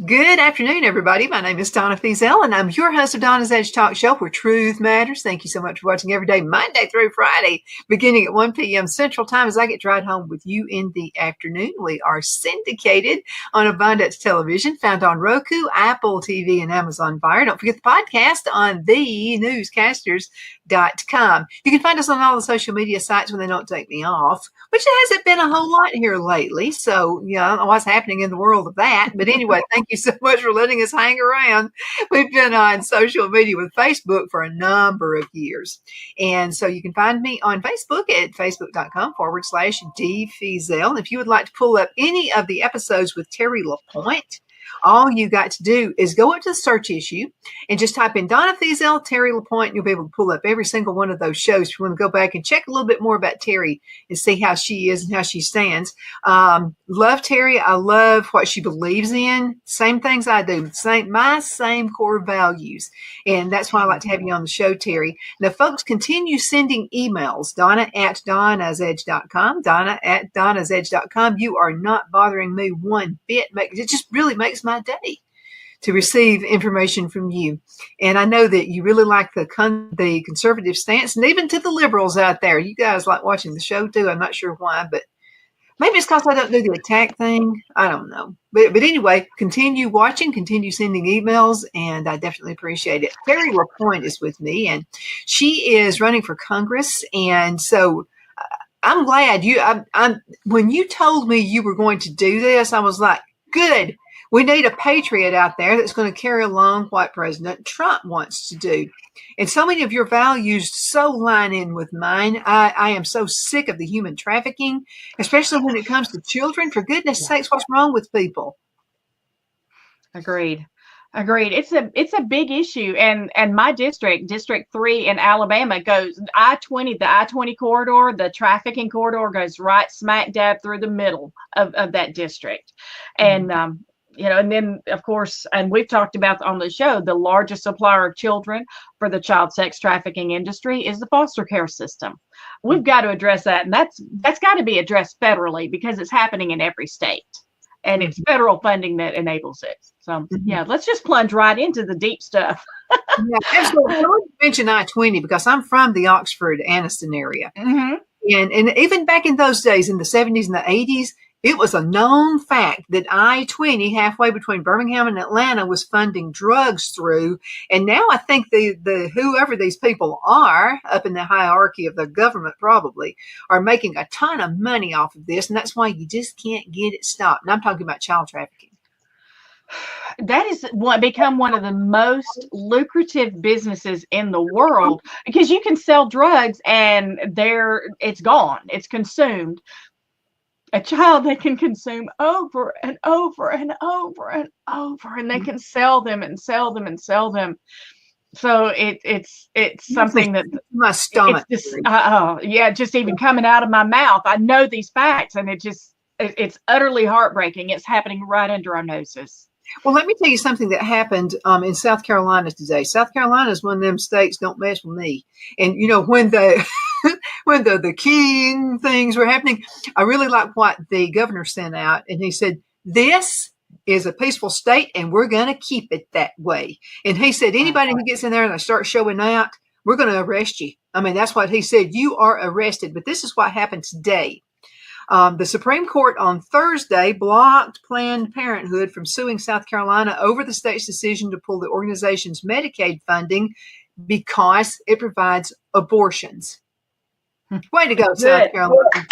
Good afternoon, everybody. My name is Donna Feazell, and I'm your host of Donna's Edge Talk Show, where truth matters. Thank you so much for watching every day, Monday through Friday, beginning at 1 p.m. Central Time as I get to ride home with you in the afternoon. We are syndicated on Abundance Television, found on Roku, Apple TV, and Amazon Fire. Don't forget the podcast on thenewscasters.com. You can find us on all the social media sites when they don't take me off, which hasn't been a whole lot here lately. So, I don't know what's happening in the world of that. But anyway, thank you so much for letting us hang around. We've been on social media with Facebook for a number of years. And so you can find me on Facebook at facebook.com/D Feazell. And if you would like to pull up any of the episodes with Terri LaPoint, all you got to do is go up to the search issue and just type in Donna Feazell, Terri LaPoint, and you'll be able to pull up every single one of those shows. If you want to go back and check a little bit more about Terri and see how she is and how she stands. Love Terri. I love what she believes in. Same things I do. My same core values. And that's why I like to have you on the show, Terri. Now, folks, continue sending emails. Donna at donnasedge.com. Donna at donnasedge.com. You are not bothering me one bit. It just really makes my day to receive information from you. And I know that you really like the conservative stance, and even to the liberals out there. You guys like watching the show too. I'm not sure why, but maybe it's because I don't do the attack thing. I don't know. But anyway, continue watching, continue sending emails, and I definitely appreciate it. Terri LaPoint is with me, and she is running for Congress. And so I'm glad when you told me you were going to do this, I was like, good. We need a patriot out there that's going to carry along what President Trump wants to do. And so many of your values so line in with mine. I am so sick of the human trafficking, especially when it comes to children. For goodness sakes, what's wrong with people? Agreed. It's a big issue. And my district, District 3 in Alabama, goes the I-20 corridor, the trafficking corridor goes right smack dab through the middle of that district. And, and then, of course, and we've talked about on the show, the largest supplier of children for the child sex trafficking industry is the foster care system. We've got to address that. And that's got to be addressed federally because it's happening in every state. And it's federal funding that enables it. So, let's just plunge right into the deep stuff. Yeah, absolutely. I want to mention I-20 because I'm from the Oxford-Anniston area. Mm-hmm. And even back in those days, in the 70s and the 80s, it was a known fact that I-20, halfway between Birmingham and Atlanta, was funding drugs through. And now I think the whoever these people are up in the hierarchy of the government probably are making a ton of money off of this. And that's why you just can't get it stopped. And I'm talking about child trafficking. That is become one of the most lucrative businesses in the world because you can sell drugs and it's gone. It's consumed. A child they can consume over and over and over and over, and they can sell them and sell them and sell them. So it's something that my stomach. Just even coming out of my mouth. I know these facts, and it's utterly heartbreaking. It's happening right under our noses. Well, let me tell you something that happened in South Carolina today. South Carolina is one of them states, don't mess with me. And, when the king things were happening, I really like what the governor sent out. And he said, this is a peaceful state and we're going to keep it that way. And he said, anybody who gets in there and they start showing out, we're going to arrest you. I mean, that's what he said. You are arrested. But this is what happened today. The Supreme Court on Thursday blocked Planned Parenthood from suing South Carolina over the state's decision to pull the organization's Medicaid funding because it provides abortions. Way to go, South Carolina.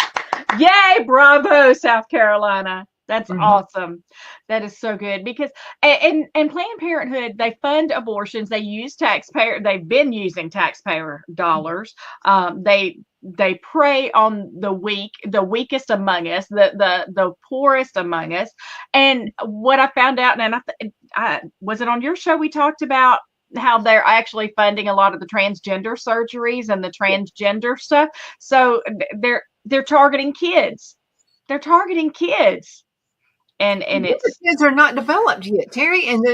Yay, bravo, South Carolina. That's Mhm. awesome. That is so good because and Planned Parenthood, they fund abortions. They use taxpayer. They've been using taxpayer dollars. They prey on the weakest among us, the poorest among us. And what I found out, and I was it on your show we talked about how they're actually funding a lot of the transgender surgeries and the transgender stuff. So they're targeting kids. They're targeting kids and The it's kids are not developed yet, Terry, and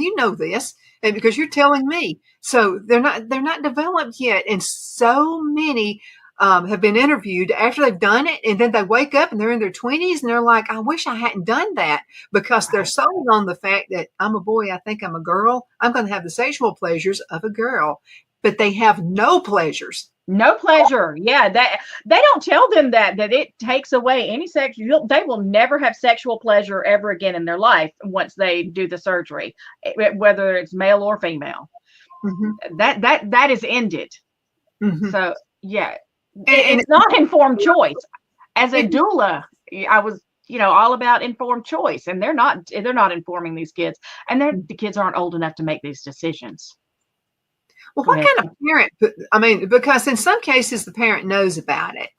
you know this, and because you're telling me. So they're not developed yet, and so many have been interviewed after they've done it, and then they wake up and they're in their 20s and they're like, I wish I hadn't done that, because they're right. sold on the fact that I'm a boy, I think I'm a girl, I'm going to have the sexual pleasures of a girl, but they have no pleasures. No pleasure. Yeah, that they don't tell them that it takes away any sexual. They will never have sexual pleasure ever again in their life once they do the surgery, whether it's male or female. Hmm. That is ended. Hmm. So yeah, And it's not informed choice. As a it, doula, I was all about informed choice, and they're not informing these kids, and the kids aren't old enough to make these decisions. well, Go what ahead. kind of parent? I mean, because in some cases the parent knows about it.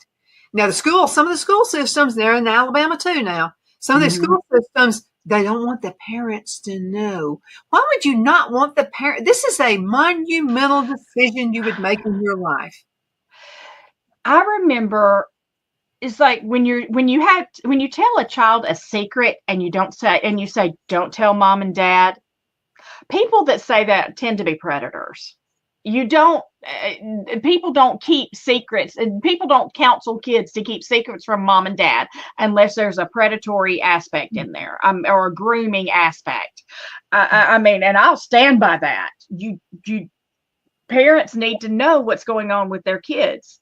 Now, some of the school systems, they're in Alabama too now. Some of the Mhm. school systems, they don't want the parents to know. Why would you not want the parent? This is a monumental decision you would make in your life. I remember it's like when you tell a child a secret and you say don't tell mom and dad. People that say that tend to be predators. You don't People don't keep secrets, and people don't counsel kids to keep secrets from mom and dad unless there's a predatory aspect in there, or a grooming aspect. I mean, and I'll stand by that. You Parents need to know what's going on with their kids,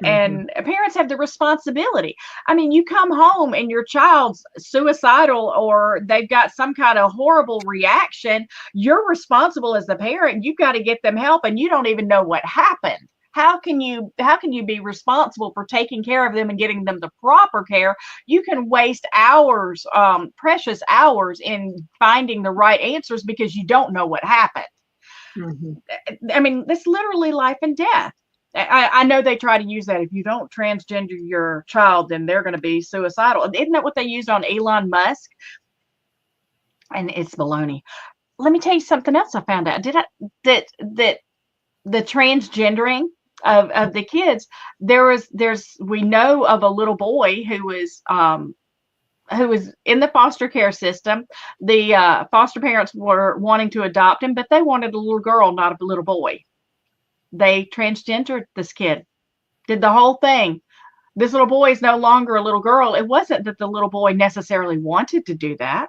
Mm-hmm. and parents have the responsibility. I mean, you come home and your child's suicidal or they've got some kind of horrible reaction, you're responsible as the parent. You've got to get them help, and you don't even know what happened. How can you be responsible for taking care of them and getting them the proper care? You can waste hours, precious hours, in finding the right answers because you don't know what happened. Mm-hmm. I mean, that's literally life and death. I know they try to use that. If you don't transgender your child, then they're going to be suicidal. Isn't that what they used on Elon Musk? And it's baloney. Let me tell you something else I found out. Did I that the transgendering of the kids? There's we know of a little boy who was in the foster care system. The foster parents were wanting to adopt him, but they wanted a little girl, not a little boy. They transgendered this kid, did the whole thing. This little boy is no longer a little girl. It wasn't that the little boy necessarily wanted to do that.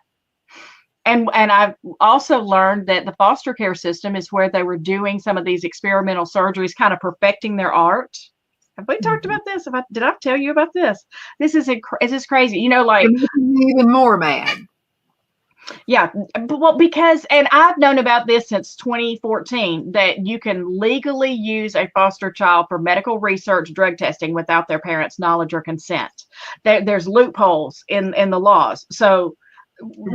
And I've also learned that the foster care system is where they were doing some of these experimental surgeries, kind of perfecting their art. Have we talked Mm-hmm. about this? Did I tell you about this? This is crazy. You're Like, making me even more mad. yeah, well, because, and I've known about this since 2014, that you can legally use a foster child for medical research, drug testing without their parents' knowledge or consent. There's loopholes in the laws. So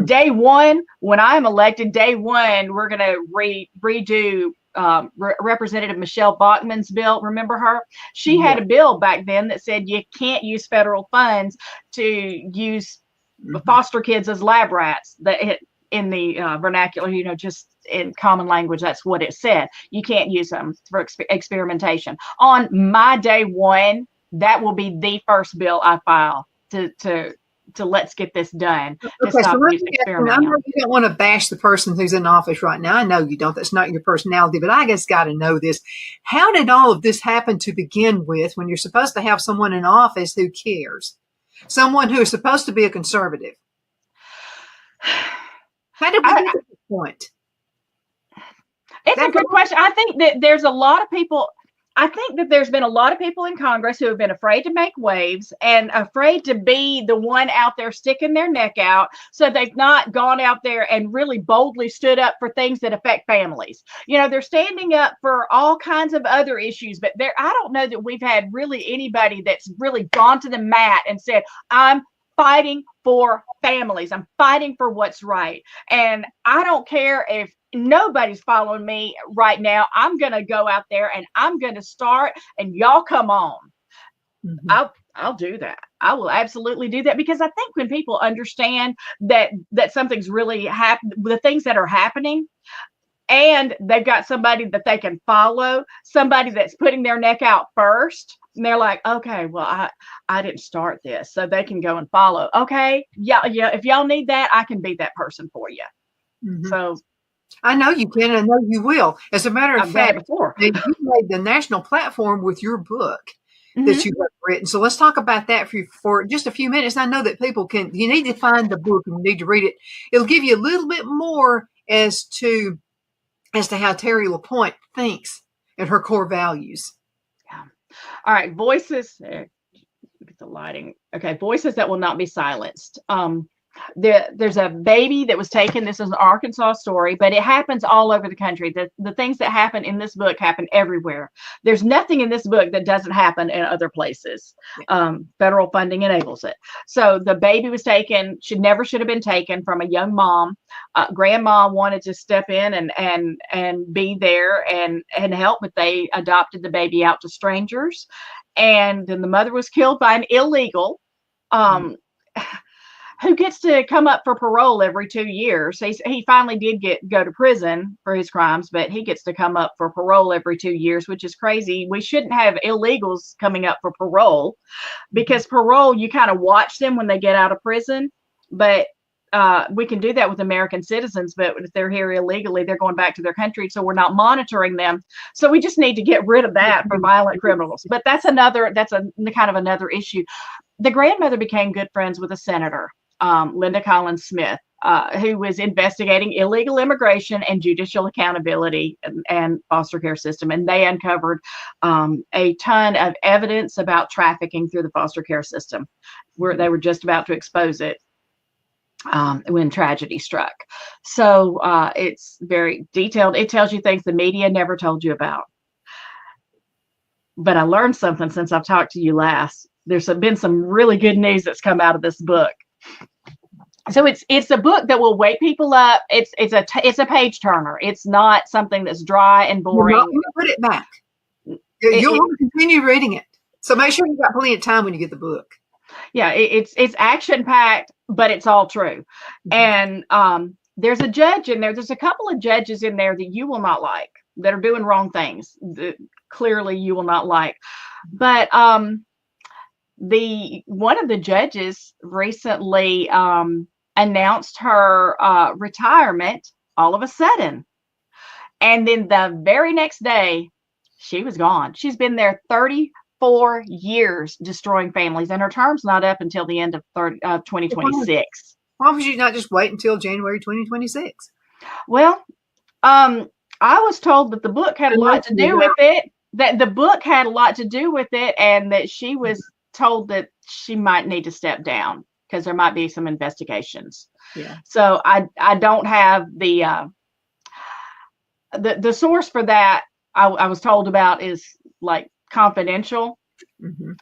day one, when I'm elected, day one, we're going to redo Representative Michelle Bachmann's bill. Remember her? She Yeah. had a bill back then that said you can't use federal funds to use Mm-hmm. foster kids as lab rats. In the vernacular, just in common language, that's what it said. You can't use them for experimentation. On my day one, that will be the first bill I file to let's get this done, to Okay, so stop let using me ask you, I experimenting know on. you don't want to bash the person who's in office right now. I know you don't. That's not your personality, but I just got to know this. How did all of this happen to begin with when you're supposed to have someone in office who cares? Someone who is supposed to be a conservative. How did we I, get to this point? It's a That's good question. I think that there's a lot of people. I think that there's been a lot of people in Congress who have been afraid to make waves and afraid to be the one out there sticking their neck out. So they've not gone out there and really boldly stood up for things that affect families. They're standing up for all kinds of other issues, but I don't know that we've had really anybody that's really gone to the mat and said, I'm fighting for families. I'm fighting for what's right. And I don't care if nobody's following me right now. I'm going to go out there and I'm going to start, and y'all come on. Mm-hmm. I'll do that. I will absolutely do that, because I think when people understand that something's really happening, the things that are happening, and they've got somebody that they can follow, somebody that's putting their neck out first, and they're like, okay, well, I didn't start this, so they can go and follow. Okay, yeah, if y'all need that, I can be that person for you. Mm-hmm. So I know you can. I know you will. As a matter of I've done it fact, before. you made the national platform with your book that you have written. So let's talk about that for just a few minutes. I know that people you need to find the book and you need to read it. It'll give you a little bit more as to how Terri LaPoint thinks and her core values. Yeah. All right. Voices. Look at the lighting. Okay. Voices that will not be silenced. There's a baby that was taken. This is an Arkansas story, but it happens all over the country. The things that happen in this book happen everywhere. There's nothing in this book that doesn't happen in other places. Federal funding enables it. So the baby was taken, should have been taken, from a young mom. Grandma wanted to step in and be there and help, but they adopted the baby out to strangers. And then the mother was killed by an illegal, who gets to come up for parole every 2 years. He finally did go to prison for his crimes, but he gets to come up for parole every 2 years, which is crazy. We shouldn't have illegals coming up for parole, because parole, you kind of watch them when they get out of prison. But we can do that with American citizens, but if they're here illegally, they're going back to their country, so we're not monitoring them. So we just need to get rid of that for violent criminals. But that's kind of another issue. The grandmother became good friends with a senator, Linda Collins Smith, who was investigating illegal immigration and judicial accountability and foster care system. And they uncovered a ton of evidence about trafficking through the foster care system, where they were just about to expose it when tragedy struck. So it's very detailed. It tells you things the media never told you about. But I learned something since I've talked to you last. There's been some really good news that's come out of this book. So it's a book that will wake people up. It's a page turner. It's not something that's dry and boring. You're not going to put it back. You'll want to continue reading it. So make sure you've got plenty of time when you get the book. Yeah, it's action packed, but it's all true. And there's a judge in there. There's a couple of judges in there that you will not like, that are doing wrong things that clearly you will not like. But one of the judges recently announced her retirement all of a sudden. And then the very next day, she was gone. She's been there 34 years destroying families, and her term's not up until the end of 2026. Why would you not just wait until January 2026? Well, I was told that the book had a lot to do with it, and that she was told that she might need to step down because there might be some investigations. Yeah. So I don't have the source for that. I was told about is like confidential. Mm-hmm.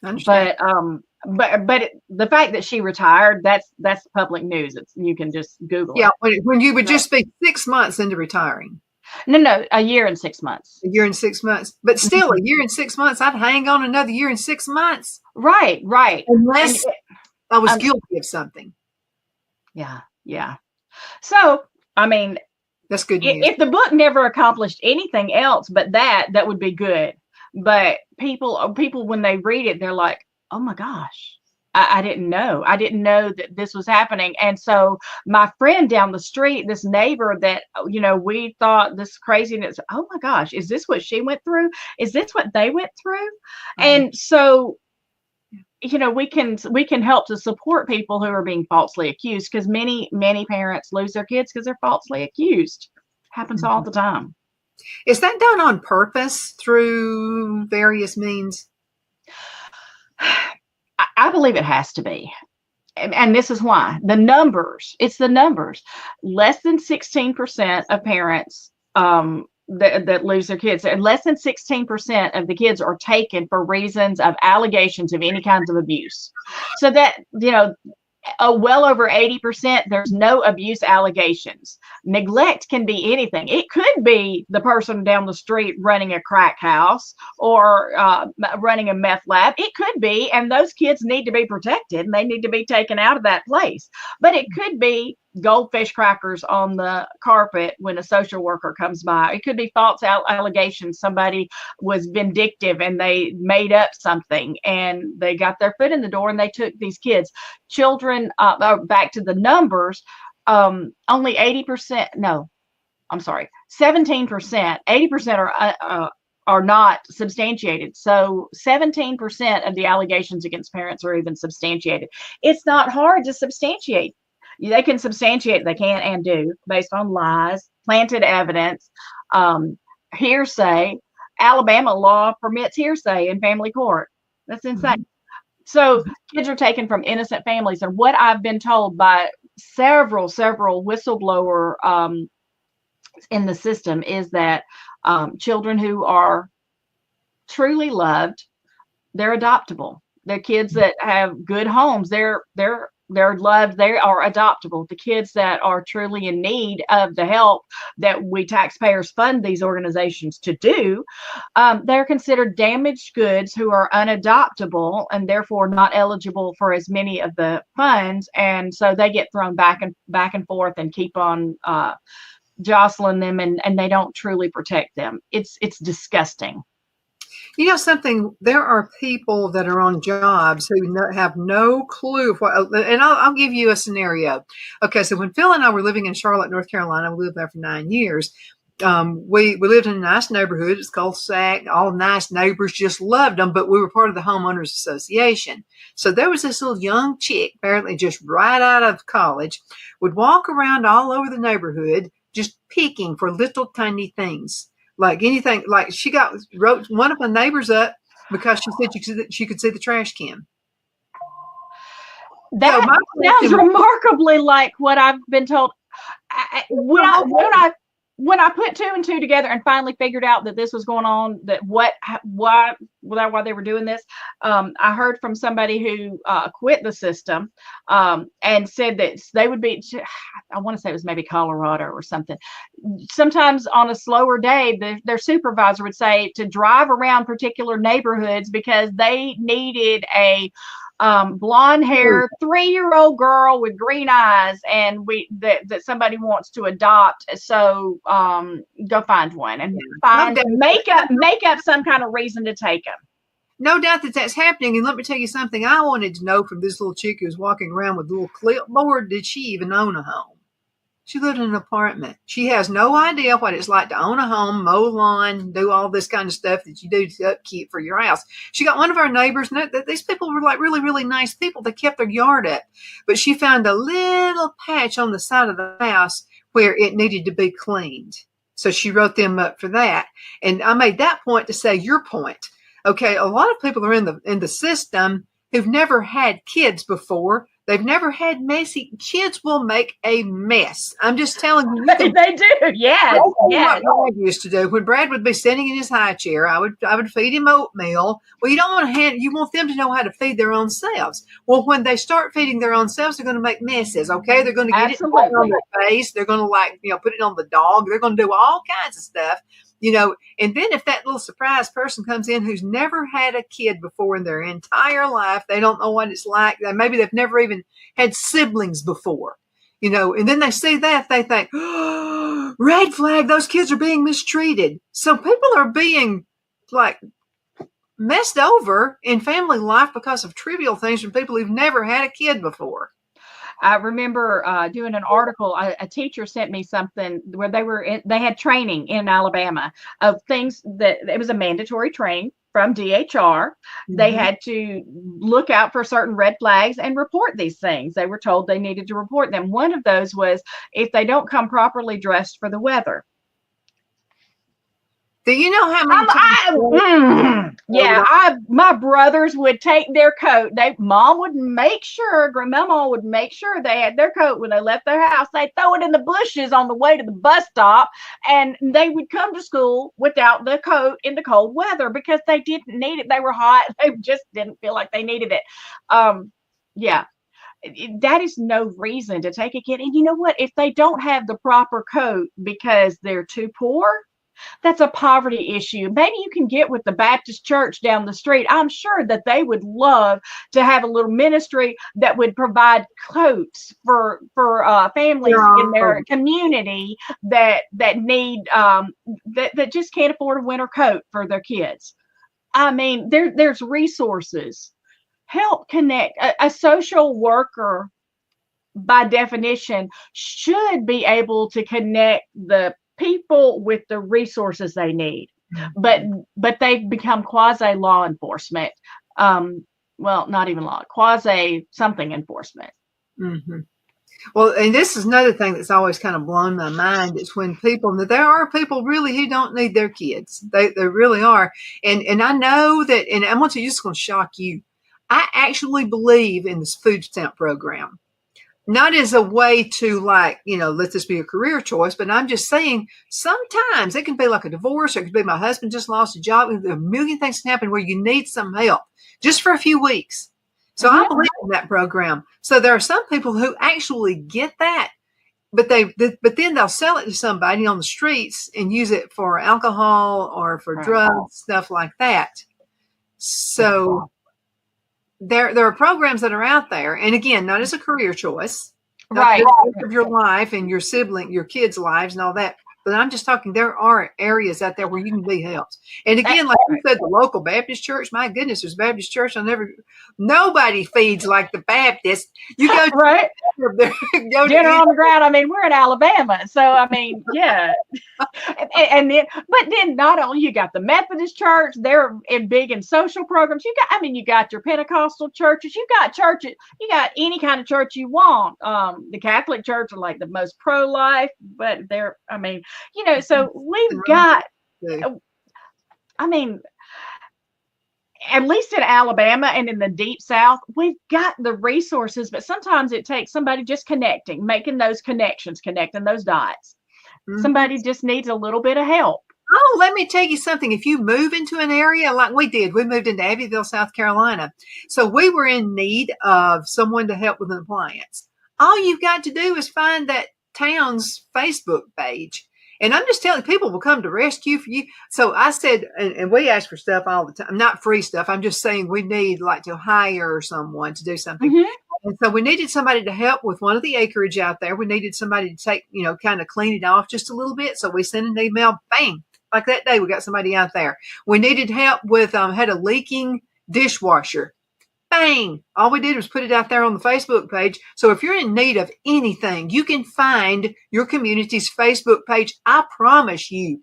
But the fact that she retired, that's public news. You can just Google it. Yeah, when you would just be 6 months into retiring. No, a year and 6 months. A year and 6 months. But still, a year and 6 months, I'd hang on another year and 6 months. Right. Unless I was guilty of something. Yeah. So, I mean, that's good news. If the book never accomplished anything else but that would be good. But people, when they read it, they're like, oh my gosh, I didn't know. I didn't know that this was happening. And so my friend down the street, this neighbor that, we thought this craziness, oh my gosh, is this what she went through? Is this what they went through? Mm-hmm. And so, we can help to support people who are being falsely accused, because many parents lose their kids because they're falsely accused. Happens all the time. Is that done on purpose through various means? I believe it has to be. And this is why. It's the numbers. Less than 16% of parents that lose their kids, and less than 16% of the kids are taken for reasons of allegations of any kinds of abuse. So that, well over 80%, there's no abuse allegations. Neglect can be anything. It could be the person down the street running a crack house or running a meth lab. It could be, and those kids need to be protected and they need to be taken out of that place. But it could be goldfish crackers on the carpet when a social worker comes by. It could be false allegations. Somebody was vindictive and they made up something and they got their foot in the door and they took these kids. Children, back to the numbers, only 80%, no, I'm sorry, 17%, 80% are not substantiated. So 17% of the allegations against parents are even substantiated. It's not hard to substantiate. They can substantiate, they can and do, based on lies, planted evidence, hearsay. Alabama law permits hearsay in family court. That's insane. So kids are taken from innocent families. And what I've been told by several whistleblower in the system is that children who are truly loved, they're adoptable. They're kids that have good homes. They're loved. They are adoptable. The kids that are truly in need of the help that we taxpayers fund these organizations to do, they're considered damaged goods who are unadoptable and therefore not eligible for as many of the funds. And so they get thrown back and forth and keep on jostling them, and they don't truly protect them. It's disgusting. You know something? There are people that are on jobs who have no clue of what. And I'll give you a scenario. Okay, so when Phil and I were living in Charlotte, North Carolina, we lived there for 9 years. We lived in a nice neighborhood. It's called Sac. All nice neighbors, just loved them. But we were part of the homeowners association. So there was this little young chick, apparently just right out of college, would walk around all over the neighborhood, just picking for little tiny things. Like anything, like she wrote one of my neighbors up because she said she could see the trash can. That sounds remarkably like what I've been told. When I put two and two together and finally figured out that this was going on, that why they were doing this, I heard from somebody who quit the system and said that they would be, I want to say it was maybe Colorado or something. Sometimes on a slower day, their supervisor would say to drive around particular neighborhoods because they needed a blonde hair 3-year-old girl with green eyes, and that somebody wants to adopt. So go find one and make up some kind of reason to take them. No doubt that that's happening. And let me tell you something I wanted to know from this little chick who was walking around with a little clipboard. Did she even own a home? She lived in an apartment. She has no idea what it's like to own a home, mow lawn, do all this kind of stuff that you do to upkeep for your house. She got one of our neighbors, and these people were like really, really nice people. They kept their yard up. But she found a little patch on the side of the house where it needed to be cleaned. So she wrote them up for that. And I made that point to say your point. Okay, a lot of people are in the system who've never had kids before. They've never had messy kids. Will make a mess. I'm just telling you. They do. Yes. Yes. What I used to do when Brad would be sitting in his high chair, I would feed him oatmeal. Well, you don't want to you want them to know how to feed their own selves. Well, when they start feeding their own selves, they're going to make messes. Okay, they're going to get it on their face. They're going to put it on the dog. They're going to do all kinds of stuff. And then if that little surprise person comes in who's never had a kid before in their entire life, they don't know what it's like. Maybe they've never even had siblings before, and then they see that, they think, oh, red flag, those kids are being mistreated. So people are being like messed over in family life because of trivial things from people who've never had a kid before. I remember doing an article. A teacher sent me something where they had training in Alabama of things that it was a mandatory training from DHR. Mm-hmm. They had to look out for certain red flags and report these things. They were told they needed to report them. One of those was if they don't come properly dressed for the weather. Do you know how many times? My brothers would take their coat. Grandma would make sure they had their coat when they left their house. They'd throw it in the bushes on the way to the bus stop, and they would come to school without the coat in the cold weather because they didn't need it. They were hot. They just didn't feel like they needed it. that is no reason to take a kid. And you know what? If they don't have the proper coat because they're too poor, that's a poverty issue. Maybe you can get with the Baptist church down the street. I'm sure that they would love to have a little ministry that would provide coats for families in their community that need that just can't afford a winter coat for their kids. I mean, there's resources. Help connect. A social worker, by definition, should be able to connect the people with the resources they need. But they've become quasi law enforcement. Well, not even law, quasi something enforcement. Mm-hmm. Well, and this is another thing that's always kind of blown my mind. It's when there are people really who don't need their kids. They really are. And I know that, and I'm going to just going to shock you. I actually believe in this food stamp program. Not as a way to let this be a career choice, but I'm just saying sometimes it can be like a divorce, or it could be my husband just lost a job. A million things can happen where you need some help just for a few weeks. So I believe in that program. So there are some people who actually get that, but then they'll sell it to somebody on the streets and use it for alcohol or for drugs, stuff like that. So there are programs that are out there, and again, not as a career choice, right? Of your life and your kids' lives and all that. But I'm just talking, there are areas out there where you can be helped. And again, like you said, the local Baptist church, my goodness, there's a Baptist church. Nobody feeds like the Baptist. You go right. Dinner on the ground. I mean, we're in Alabama. So, I mean, yeah. and then not only you got the Methodist church, they're big in social programs. You got your Pentecostal churches. You got churches. You got any kind of church you want. The Catholic church are like the most pro-life, but so we've got, at least in Alabama and in the deep South, we've got the resources, but sometimes it takes somebody just making those connections, connecting those dots. Mm-hmm. Somebody just needs a little bit of help. Oh, let me tell you something. If you move into an area like we moved into Abbeville, South Carolina. So we were in need of someone to help with an appliance. All you've got to do is find that town's Facebook page. And I'm just telling you, people will come to rescue for you. So I said, and we ask for stuff all the time, not free stuff. I'm just saying we need to hire someone to do something. Mm-hmm. And so we needed somebody to help with one of the acreage out there. We needed somebody to take, kind of clean it off just a little bit. So we sent an email, bang, like that day, we got somebody out there. We needed help with, had a leaking dishwasher. Bang! All we did was put it out there on the Facebook page. So if you're in need of anything, you can find your community's Facebook page. I promise you,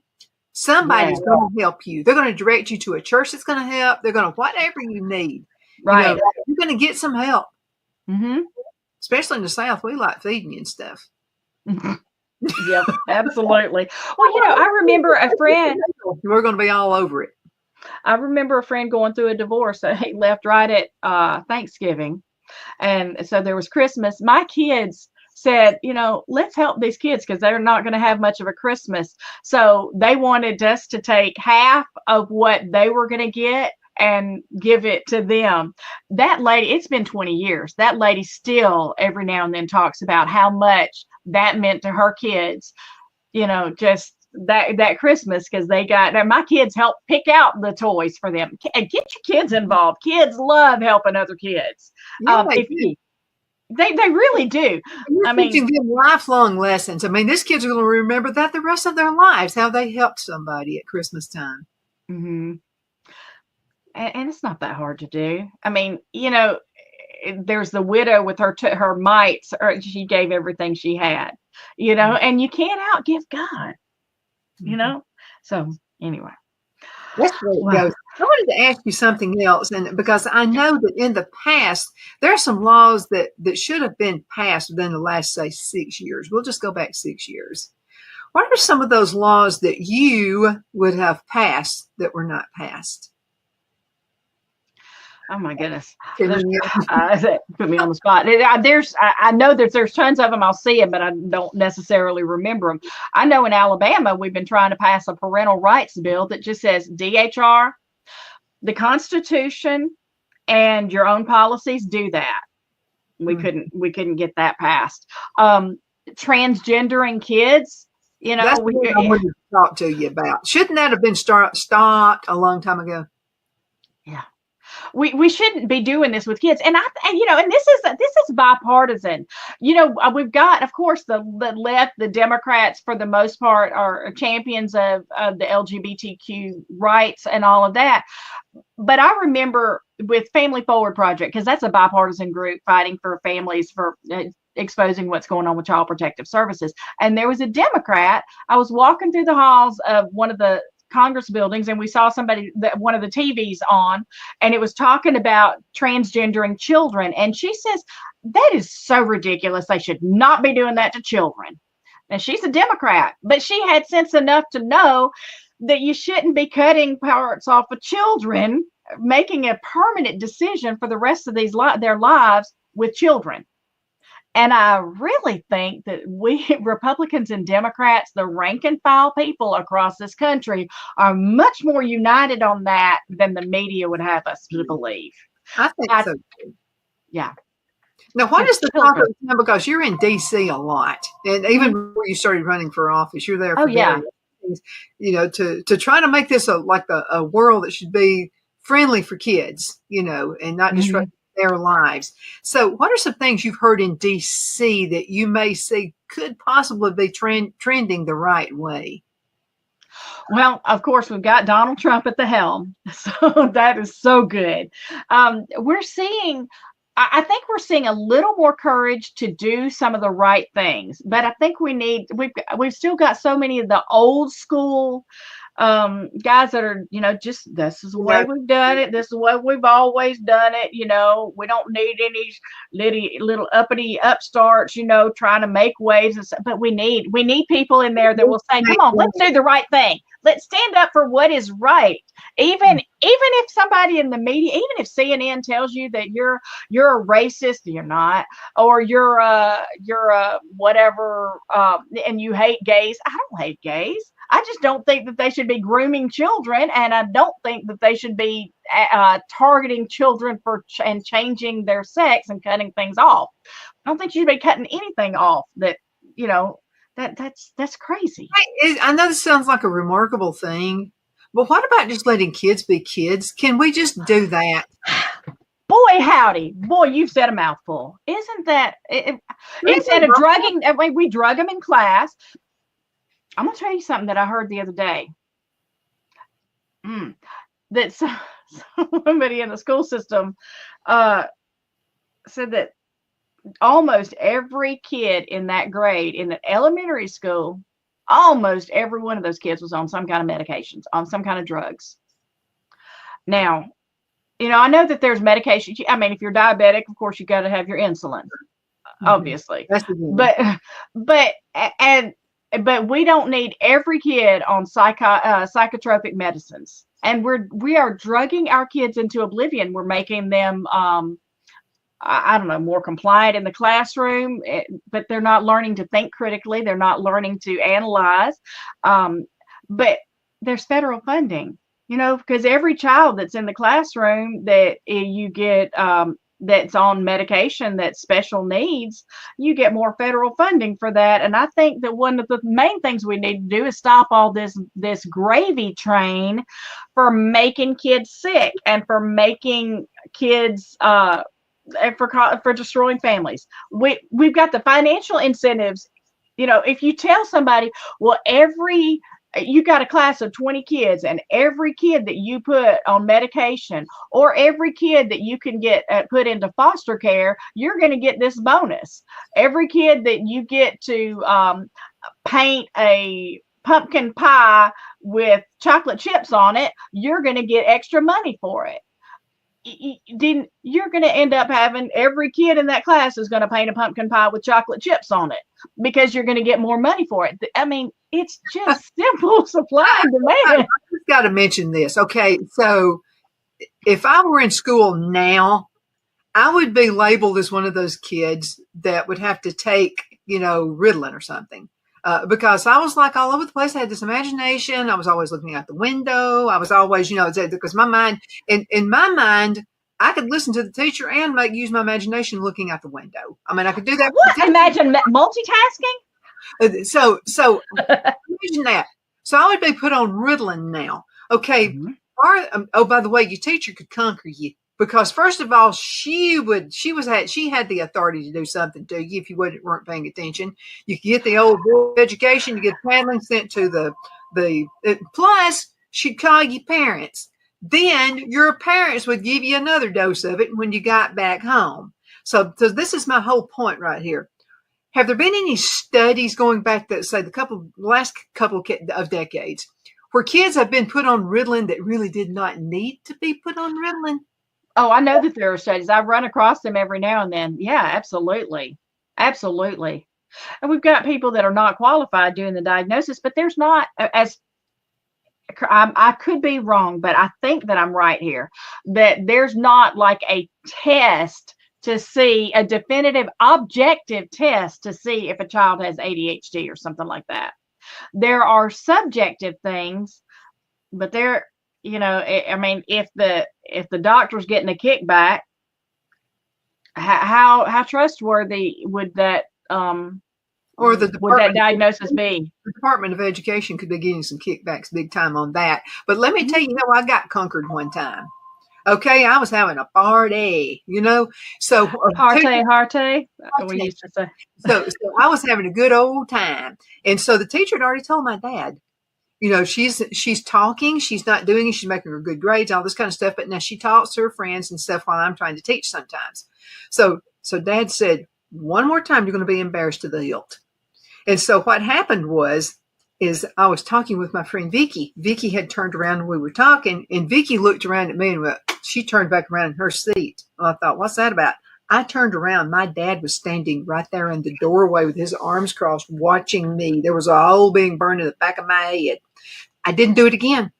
somebody's going to help you. They're going to direct you to a church that's going to help. They're going to, whatever you need. Right. You're going to get some help. Mm-hmm. Especially in the South, we like feeding you and stuff. Yep, absolutely. Well, I remember a friend. We're going to be all over it. I remember a friend going through a divorce. He left right at Thanksgiving. And so there was Christmas. My kids said, let's help these kids because they're not going to have much of a Christmas. So they wanted us to take half of what they were going to get and give it to them. That lady, it's been 20 years. That lady still every now and then talks about how much that meant to her kids, just that Christmas, because my kids helped pick out the toys for them. Get your kids involved. Kids love helping other kids. Yeah, they really do. Teaching them lifelong lessons. These kids are going to remember that the rest of their lives, how they helped somebody at Christmas time. Mm-hmm. And it's not that hard to do. There's the widow with her mites, or she gave everything she had, and you can't outgive God. So anyway, that's where it goes. I wanted to ask you something else, and because I know that in the past there are some laws that should have been passed within the last, say, 6 years. We'll just go back 6 years. What are some of those laws that you would have passed that were not passed? Oh my goodness! Put me on the spot. I know that there's tons of them. I'll see them, but I don't necessarily remember them. I know in Alabama we've been trying to pass a parental rights bill that just says DHR, the Constitution, and your own policies do that. We couldn't get that passed. Transgendering kids, That's what I wanted to talk to you about. Shouldn't that have been stopped a long time ago? Yeah. We shouldn't be doing this with kids, and this is bipartisan. We've got, of course, the left, the Democrats for the most part are champions of the LGBTQ rights and all of that. But I remember with Family Forward Project, because that's a bipartisan group fighting for families, for exposing what's going on with Child Protective Services. And there was a Democrat. I was walking through the halls of one of the Congress buildings, and we saw one of the TVs on, and it was talking about transgendering children. And she says, that is so ridiculous. They should not be doing that to children. And she's a Democrat, but she had sense enough to know that you shouldn't be cutting parts off of children, making a permanent decision for the rest of their lives with children. And I really think that we Republicans and Democrats, the rank and file people across this country, are much more united on that than the media would have us to believe. I think so too. Yeah. Now, why does the talk of time? Because you're in D.C. a lot, and even before you started running for office, you're there for things, to try to make this a world that should be friendly for kids, and not disrupt their lives. So what are some things you've heard in D.C. that you may see could possibly be trending the right way? Well, of course, we've got Donald Trump at the helm. So that is so good. I think we're seeing a little more courage to do some of the right things, but I think we've still got so many of the old school guys that are, just, this is the way we've done it. This is the way we've always done it. We don't need any little uppity upstarts, trying to make waves and stuff, but we need people in there that will say, come on, let's do the right thing. Let's stand up for what is right. Even if somebody in the media, even if CNN tells you that you're a racist, you're not, or you're a whatever, and you hate gays. I don't hate gays. I just don't think that they should be grooming children, and I don't think that they should be targeting children and changing their sex and cutting things off. I don't think you should be cutting anything off that, that's crazy. I know this sounds like a remarkable thing, but what about just letting kids be kids? Can we just do that? Boy, howdy. Boy, you've said a mouthful. Isn't that, instead of drugging, we drug them in class. I'm going to tell you something that I heard the other day. That somebody in the school system said that almost every kid in that grade in the elementary school, almost every one of those kids was on some kind of medications, on some kind of drugs. Now, I know that there's medication. I mean, if you're diabetic, of course, you got to have your insulin, obviously. But we don't need every kid on psychotropic medicines, and we are drugging our kids into oblivion. We're making them, I don't know, more compliant in the classroom, but they're not learning to think critically. They're not learning to analyze. But there's federal funding, because every child that's in the classroom that you get, that's on medication, that's special needs, you get more federal funding for that. And I think that one of the main things we need to do is stop all this gravy train for making kids sick and for making kids and for destroying families. We've got the financial incentives. If you tell somebody, well, you got a class of 20 kids, and every kid that you put on medication, or every kid that you can get put into foster care, you're going to get this bonus. Every kid that you get to paint a pumpkin pie with chocolate chips on it, you're going to get extra money for it. Then you're going to end up having every kid in that class is going to paint a pumpkin pie with chocolate chips on it, because you're going to get more money for it. I mean, it's just simple supply and demand. I just got to mention this. Okay, so if I were in school now, I would be labeled as one of those kids that would have to take, Ritalin or something. Because I was like all over the place. I had this imagination. I was always looking out the window. I was always, because my mind, in my mind, I could listen to the teacher and use my imagination looking out the window. I mean, I could do that. What? Imagine multitasking? So imagine that. So I would be put on Ritalin now. Okay. Mm-hmm. Oh, by the way, your teacher could conquer you because first of all, she had the authority to do something to you if you weren't paying attention. You could get the old board education, you get paddling sent to the plus she'd call you parents. Then your parents would give you another dose of it when you got back home. So this is my whole point right here. Have there been any studies going back to, say, the last couple of decades where kids have been put on Ritalin that really did not need to be put on Ritalin? Oh, I know that there are studies. I run across them every now and then. Yeah, absolutely. Absolutely. And we've got people that are not qualified doing the diagnosis, but there's not, as I could be wrong, but I think that I'm right here, that there's not like a test to see, a definitive objective test to see if a child has ADHD or something like that. There are subjective things, but there, I mean, if the doctor's getting a kickback, how trustworthy would that or would that diagnosis be? The Department of Education could be getting some kickbacks big time on that. But let me tell you, I got conquered one time. Okay, I was having a party, So Hearty, we used to say. So I was having a good old time, and so the teacher had already told my dad, she's talking, she's not doing it, she's making her good grades, all this kind of stuff. But now she talks to her friends and stuff while I'm trying to teach sometimes. So Dad said, one more time, you're going to be embarrassed to the hilt. And so what happened is I was talking with my friend Vicky. Vicky had turned around and we were talking, and Vicky looked around at me and she turned back around in her seat. Well, I thought, what's that about? I turned around. My dad was standing right there in the doorway with his arms crossed, watching me. There was a hole being burned in the back of my head. I didn't do it again.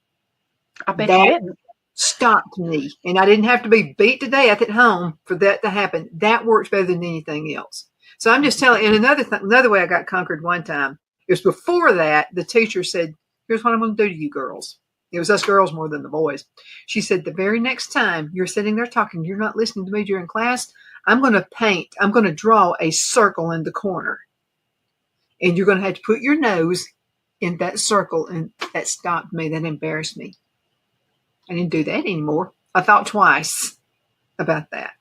I bet you didn't. Stopped me, and I didn't have to be beat to death at home for that to happen. That works better than anything else. So I'm just telling. And another way I got conquered one time. It was before that the teacher said, "Here's what I'm going to do to you girls." It was us girls more than the boys. She said, "The very next time you're sitting there talking, you're not listening to me during class, I'm going to draw a circle in the corner. And you're going to have to put your nose in that circle." And that stopped me. That embarrassed me. I didn't do that anymore. I thought twice about that.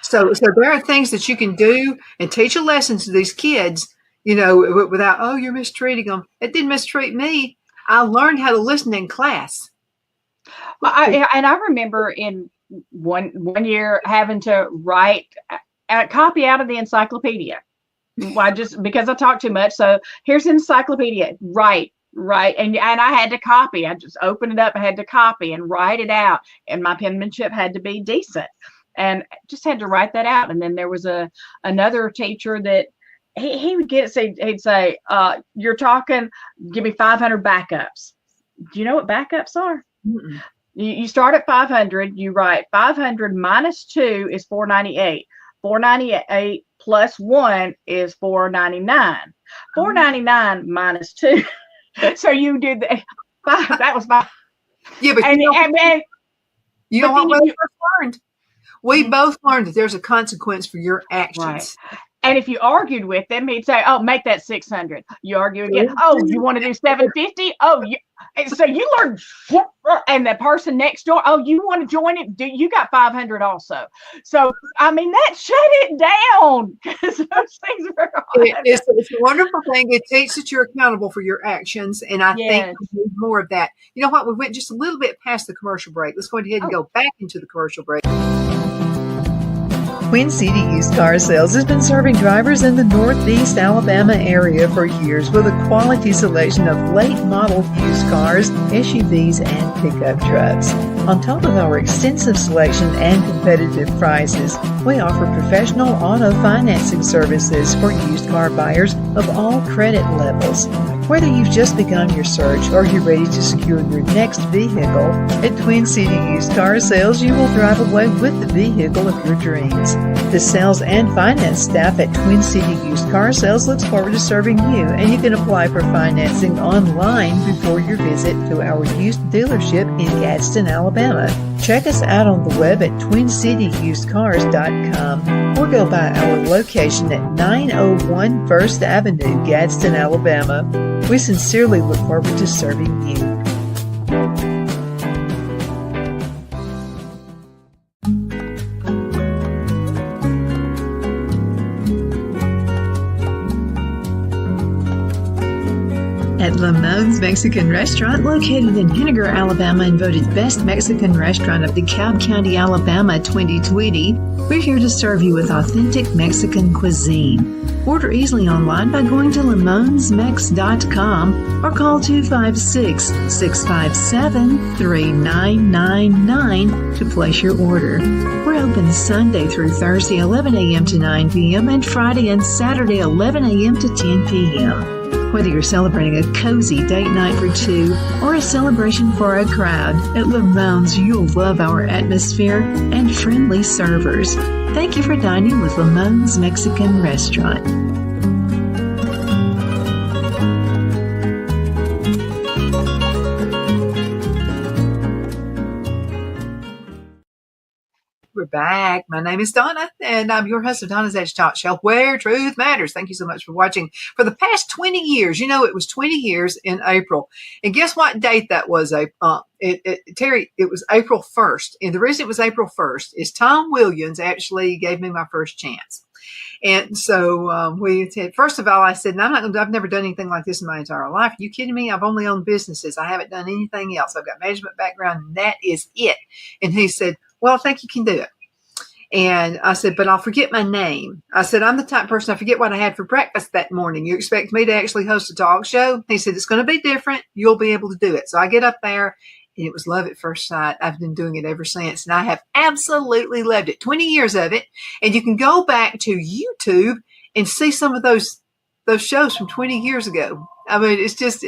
So there are things that you can do and teach a lesson to these kids, without, oh, you're mistreating them. It didn't mistreat me. I learned how to listen in class. Well, I remember in one year having to write a copy out of the encyclopedia. Why? Just because I talk too much. So here's an encyclopedia. Write. And I had to copy. I just opened it up. I had to copy and write it out. And my penmanship had to be decent. And just had to write that out. And then there was another teacher that he would he'd say, you're talking, give me 500 backups. Do you know what backups are? Mm-mm. You start at 500, you write 500 minus 2 is 498. 498 plus 1 is 499. 499 minus 2. So you did that was 5. Yeah, but you know what we both learned? We both learned that there's a consequence for your actions. Right. And if you argued with them, he'd say, "Oh, make that 600." You argue again. "Oh, you want to do 750? Oh, so you learn." And the person next door, "Oh, you want to join it? You got 500 also." So, I mean, that shut it down because those things are hard. It's a wonderful thing. It takes that you're accountable for your actions, and I think we need more of that. You know what? We went just a little bit past the commercial break. Let's go ahead and go back into the commercial break. Twin City Used Car Sales has been serving drivers in the Northeast Alabama area for years with a quality selection of late model used cars, SUVs, and pickup trucks. On top of our extensive selection and competitive prices, we offer professional auto financing services for used car buyers of all credit levels. Whether you've just begun your search or you're ready to secure your next vehicle, at Twin City Used Car Sales, you will drive away with the vehicle of your dreams. The sales and finance staff at Twin City Used Car Sales looks forward to serving you, and you can apply for financing online before your visit to our used dealership in Gadsden, Alabama. Check us out on the web at twincityyusedcars.com or go by our location at 901 First Avenue, Gadsden, Alabama. We sincerely look forward to serving you. At LaPoint's Mexican Restaurant, located in Henniger, Alabama, and voted Best Mexican Restaurant of DeKalb County, Alabama 2020, we're here to serve you with authentic Mexican cuisine. Order easily online by going to lamonsmex.com or call 256-657-3999 to place your order. We're open Sunday through Thursday, 11 a.m. to 9 p.m. and Friday and Saturday, 11 a.m. to 10 p.m. Whether you're celebrating a cozy date night for two or a celebration for a crowd, at LaPoint's you'll love our atmosphere and friendly servers. Thank you for dining with LaPoint's Mexican Restaurant. We're back. My name is Donna, and I'm your host of Donna's Edge Talk Show, where truth matters. Thank you so much for watching. For the past 20 years, it was 20 years in April. And guess what date that was? Terri, it was April 1st. And the reason it was April 1st is Tom Williams actually gave me my first chance. And so we said, first of all, I said, I've never done anything like this in my entire life. Are you kidding me? I've only owned businesses. I haven't done anything else. I've got management background, and that is it. And he said, well, I think you can do it. And I said, but I'll forget my name. I said, I'm the type of person, I forget what I had for breakfast that morning. You expect me to actually host a talk show? He said, it's going to be different. You'll be able to do it. So I get up there, and it was love at first sight. I've been doing it ever since, and I have absolutely loved it. 20 years of it. And you can go back to YouTube and see some of those shows from 20 years ago. I mean, it's just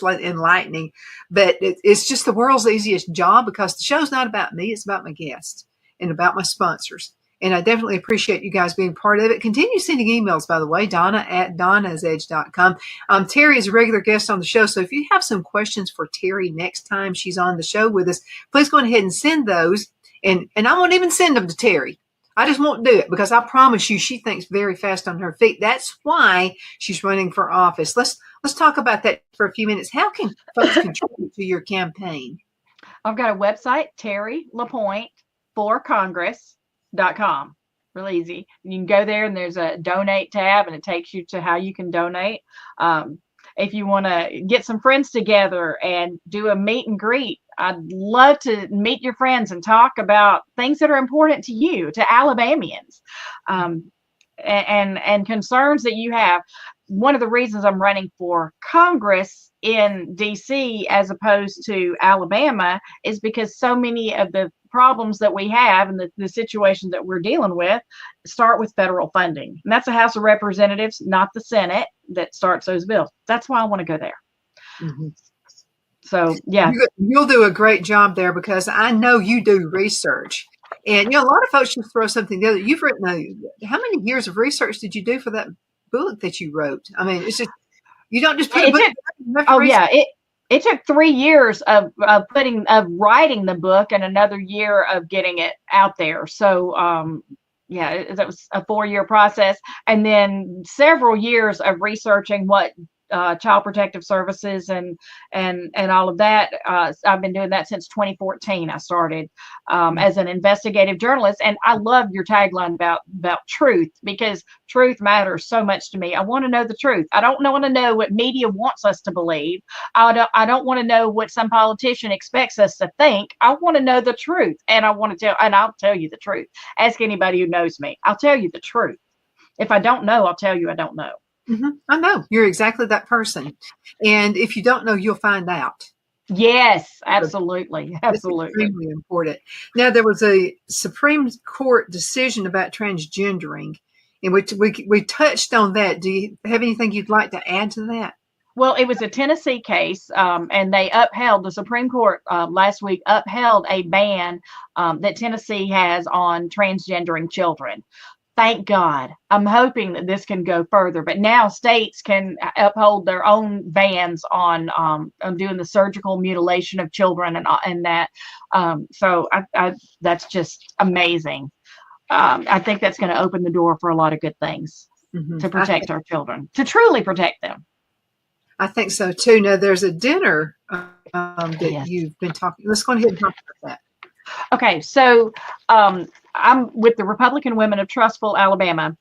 like enlightening, but it's just the world's easiest job because the show's not about me. It's about my guests and about my sponsors. And I definitely appreciate you guys being part of it. Continue sending emails, by the way, Donna@donnasedge.com. Terri is a regular guest on the show. So if you have some questions for Terri next time she's on the show with us, please go ahead and send those. And I won't even send them to Terri. I just won't do it because I promise you she thinks very fast on her feet. That's why she's running for office. Let's talk about that for a few minutes. How can folks contribute to your campaign? I've got a website, Terri LaPoint for Congress.com. Real easy. You can go there and there's a donate tab and it takes you to how you can donate. If you want to get some friends together and do a meet and greet, I'd love to meet your friends and talk about things that are important to you, to Alabamians, and concerns that you have. One of the reasons I'm running for Congress in DC as opposed to Alabama is because so many of the problems that we have and the situations that we're dealing with start with federal funding. And that's the House of Representatives, not the Senate, that starts those bills. That's why I want to go there. Mm-hmm. So, yeah. You'll do a great job there because I know you do research. And, a lot of folks just throw something together. You've written how many years of research did you do for that book that you wrote? I mean, it's just, you don't just put a book. It took 3 years of writing the book and another year of getting it out there. So, that was a 4-year process. And then several years of researching what Child Protective Services and all of that. I've been doing that since 2014. I started as an investigative journalist, and I love your tagline about truth because truth matters so much to me. I want to know the truth. I don't want to know what media wants us to believe. I don't want to know what some politician expects us to think. I want to know the truth, and I'll tell you the truth. Ask anybody who knows me. I'll tell you the truth. If I don't know, I'll tell you I don't know. Mm-hmm. I know you're exactly that person. And if you don't know, you'll find out. Yes, absolutely. Absolutely. It's extremely important. Now, there was a Supreme Court decision about transgendering, and we touched on that. Do you have anything you'd like to add to that? Well, it was a Tennessee case, and the Supreme Court last week upheld a ban that Tennessee has on transgendering children. thank God. I'm hoping that this can go further, but now states can uphold their own bans on doing the surgical mutilation of children and that. So that's just amazing. I think that's going to open the door for a lot of good things to protect our children, to truly protect them. I think so too. Now there's a dinner that Yes. you've been talking. Let's go ahead and talk about that. Okay, so I'm with the Republican Women of Trustful, Alabama.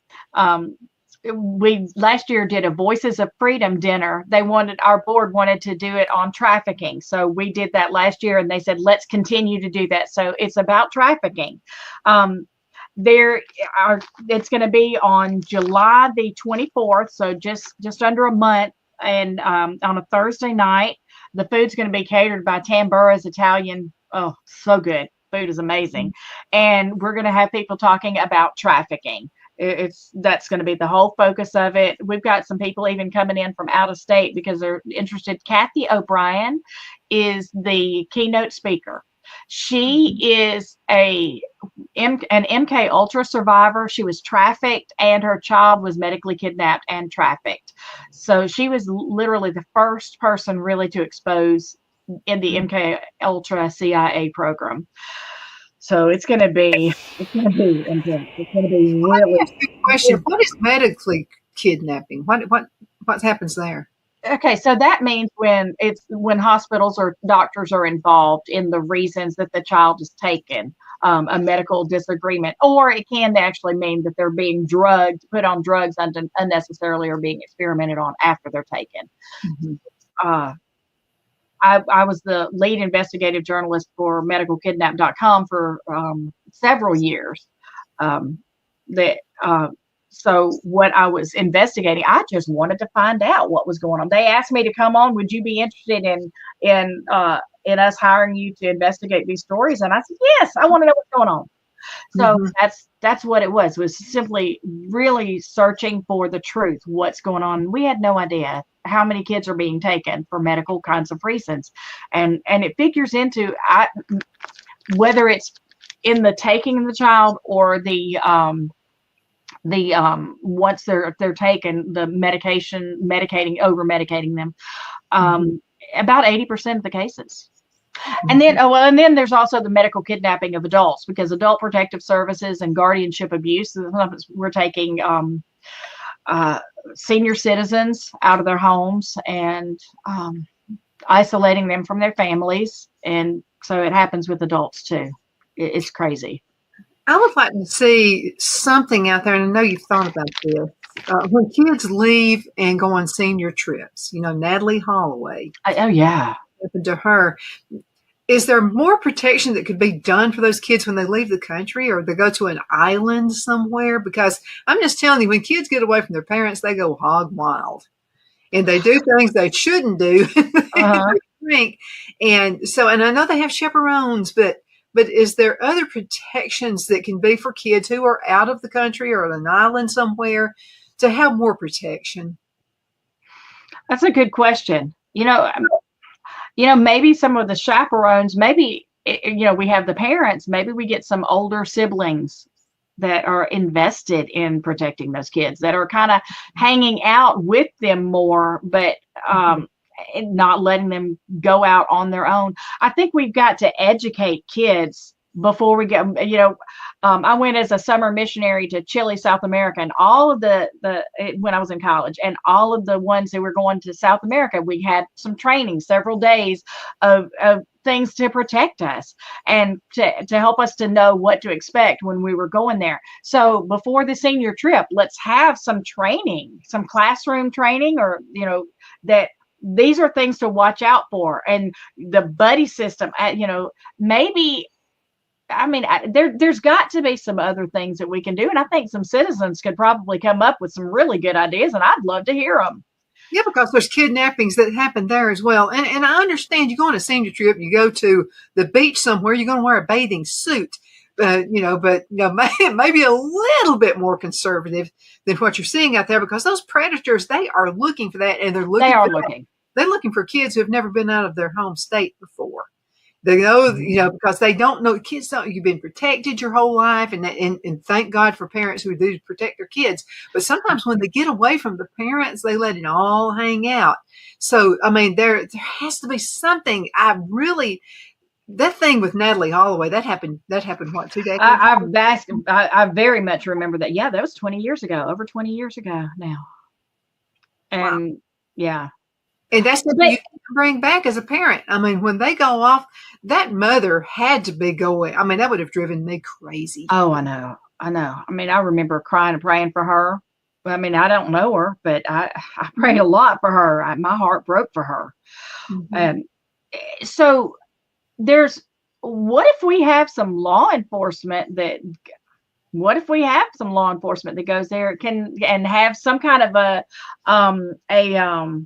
We last year did a Voices of Freedom dinner. Our board wanted to do it on trafficking. So we did that last year, and they said, let's continue to do that. So it's about trafficking. It's going to be on July the 24th, so just under a month, and on a Thursday night. The food's going to be catered by Tambura's Italian. Oh, so good. Food is amazing. And we're going to have people talking about trafficking. That's going to be the whole focus of it. We've got some people even coming in from out of state because they're interested. Kathy O'Brien is the keynote speaker. She is an MK Ultra survivor. She was trafficked, and her child was medically kidnapped and trafficked. So she was literally the first person really to expose in the MK Ultra CIA program. So it's going to be intense. It's going to be really. Question: what is medically kidnapping? What happens there? Okay, so that means when hospitals or doctors are involved in the reasons that the child is taken, a medical disagreement, or it can actually mean that they're being put on drugs unnecessarily, or being experimented on after they're taken. Mm-hmm. I was the lead investigative journalist for medicalkidnap.com for several years. So what I was investigating, I just wanted to find out what was going on. They asked me to come on. Would you be interested in us hiring you to investigate these stories? And I said, yes, I want to know what's going on. So that's what it was simply really searching for the truth. What's going on? We had no idea how many kids are being taken for medical kinds of reasons. And it figures into whether it's in the taking of the child or the once they're taken, the over medicating them, about 80% of the cases. And then there's also the medical kidnapping of adults, because adult protective services and guardianship abuse, we're taking senior citizens out of their homes and isolating them from their families. And so it happens with adults too. It's crazy. I would like to see something out there, and I know you've thought about this. When kids leave and go on senior trips, Natalie Holloway. Oh, yeah. Happened to her. Is there more protection that could be done for those kids when they leave the country, or they go to an island somewhere? Because I'm just telling you, when kids get away from their parents, they go hog wild. And they do things they shouldn't do. They drink. And I know they have chaperones, but is there other protections that can be for kids who are out of the country or on an island somewhere to have more protection? That's a good question. Maybe some of the chaperones, maybe, we have the parents, maybe we get some older siblings that are invested in protecting those kids, that are kind of hanging out with them more, but not letting them go out on their own. I think we've got to educate kids before we get, I went as a summer missionary to Chile, South America, and all of when I was in college, and all of the ones that were going to South America, we had some training, several days of things to protect us and to help us to know what to expect when we were going there. So before the senior trip, let's have some training, some classroom training, or, that these are things to watch out for. And the buddy system, maybe, there's got to be some other things that we can do. And I think some citizens could probably come up with some really good ideas, and I'd love to hear them. Yeah, because there's kidnappings that happen there as well. And I understand you go on a senior trip, you go to the beach somewhere, you're going to wear a bathing suit, but maybe a little bit more conservative than what you're seeing out there, because those predators, they are looking for that, and they're looking for kids who have never been out of their home state before. They know, because they don't know, kids don't, you've been protected your whole life, and thank God for parents who do protect their kids. But sometimes when they get away from the parents, they let it all hang out. So, I mean, there has to be something. That thing with Natalie Holloway, that happened, what, 2 decades ago? I very much remember that. Yeah, that was 20 years ago, over 20 years ago now. And wow. Yeah. And that's what you can bring back as a parent. I mean, when they go off, that mother had to be going. I mean, that would have driven me crazy. Oh, I know. I mean, I remember crying and praying for her. I mean, I don't know her, but I prayed a lot for her. My heart broke for her. Mm-hmm. And so what if we have some law enforcement that goes there and have some kind of a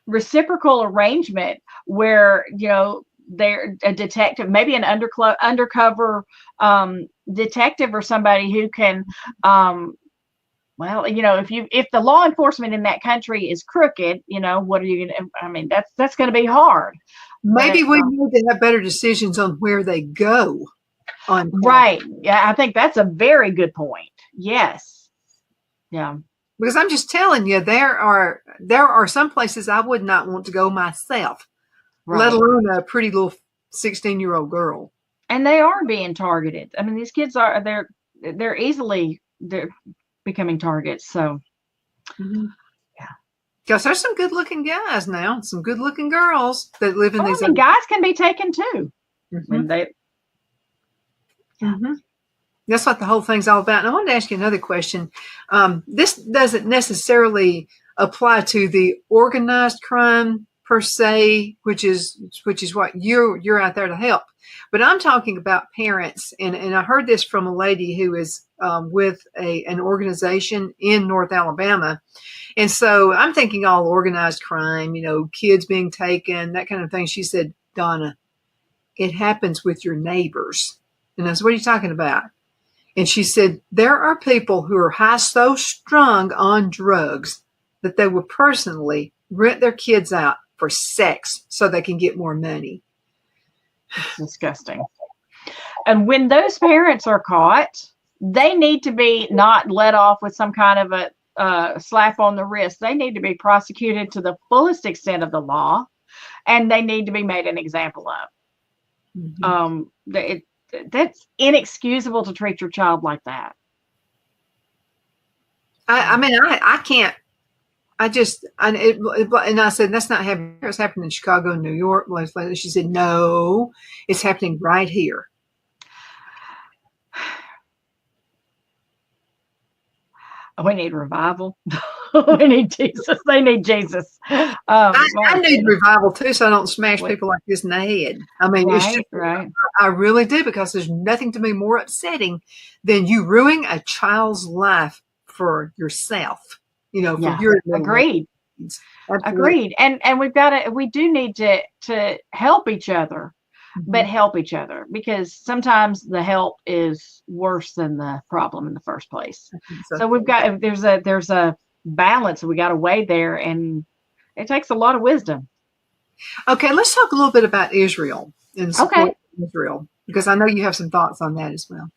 reciprocal arrangement where, they're a detective, maybe an undercover detective or somebody who can, if the law enforcement in that country is crooked, what are you going to, I mean, that's going to be hard. Maybe we need to have better decisions on where they go. Right. Yeah, I think that's a very good point. Yes. Yeah. Because I'm just telling you, there are some places I would not want to go myself, right, let alone a pretty little 16-year-old girl. And they are being targeted. I mean, these kids they're becoming targets. So, mm-hmm. Yeah. Because there's some good-looking guys now, some good-looking girls that live in these. Guys can be taken too. Mm-hmm. I mean, mm-hmm. That's what the whole thing's all about. And I wanted to ask you another question. This doesn't necessarily apply to the organized crime per se, which is what you're out there to help. But I'm talking about parents, and I heard this from a lady who is with an organization in North Alabama. And so I'm thinking all organized crime, kids being taken, that kind of thing. She said, Donna, it happens with your neighbors. And I said, what are you talking about? And she said, there are people who are so strung on drugs that they will personally rent their kids out for sex so they can get more money. It's disgusting. And when those parents are caught, they need to be not let off with some kind of a slap on the wrist. They need to be prosecuted to the fullest extent of the law, and they need to be made an example of. Mm-hmm. That's inexcusable to treat your child like that. I mean, I can't. And I said, that's not happening. It's happening in Chicago and New York. She said, no, it's happening right here. We need revival. We need Jesus. They need Jesus. I need revival too, so I don't smash people like this in the head. I mean, right. I really do, because there's nothing to me more upsetting than you ruining a child's life for yourself. For your agreed. Agreed. And we do need to help each other. Mm-hmm. But help each other, because sometimes the help is worse than the problem in the first place. So we've got, there's a balance that we got to weigh there, and it takes a lot of wisdom. Okay, let's talk a little bit about Israel and support Israel, because I know you have some thoughts on that as well.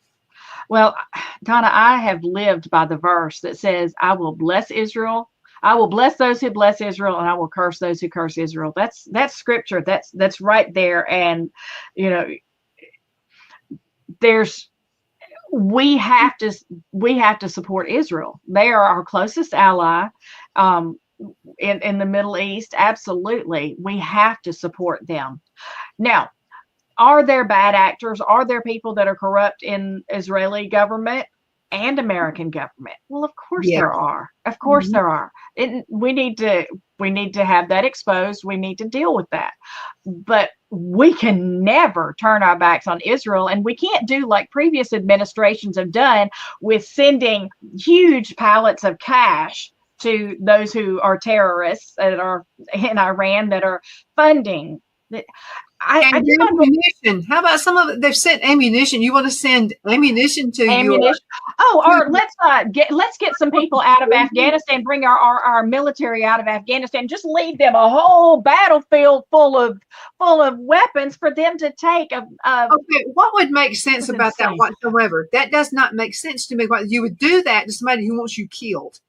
Well, Donna, I have lived by the verse that says, I will bless Israel. I will bless those who bless Israel, and I will curse those who curse Israel. That's scripture. That's right there. And, we have to support Israel. They are our closest ally in the Middle East. Absolutely. We have to support them. Now, are there bad actors? Are there people that are corrupt in Israeli government and American government? Well, of course there are. Of course there are. We need to have that exposed. We need to deal with that. But we can never turn our backs on Israel, and we can't do like previous administrations have done with sending huge pallets of cash to those who are terrorists that are in Iran that are funding. And ammunition. How about some of it? They've sent ammunition. You want to send ammunition to ammunition? Or let's get some people out of Afghanistan. Bring our military out of Afghanistan. Just leave them a whole battlefield full of weapons for them to take. Okay, what would make sense about that whatsoever? That does not make sense to me. Why you would do that to somebody who wants you killed?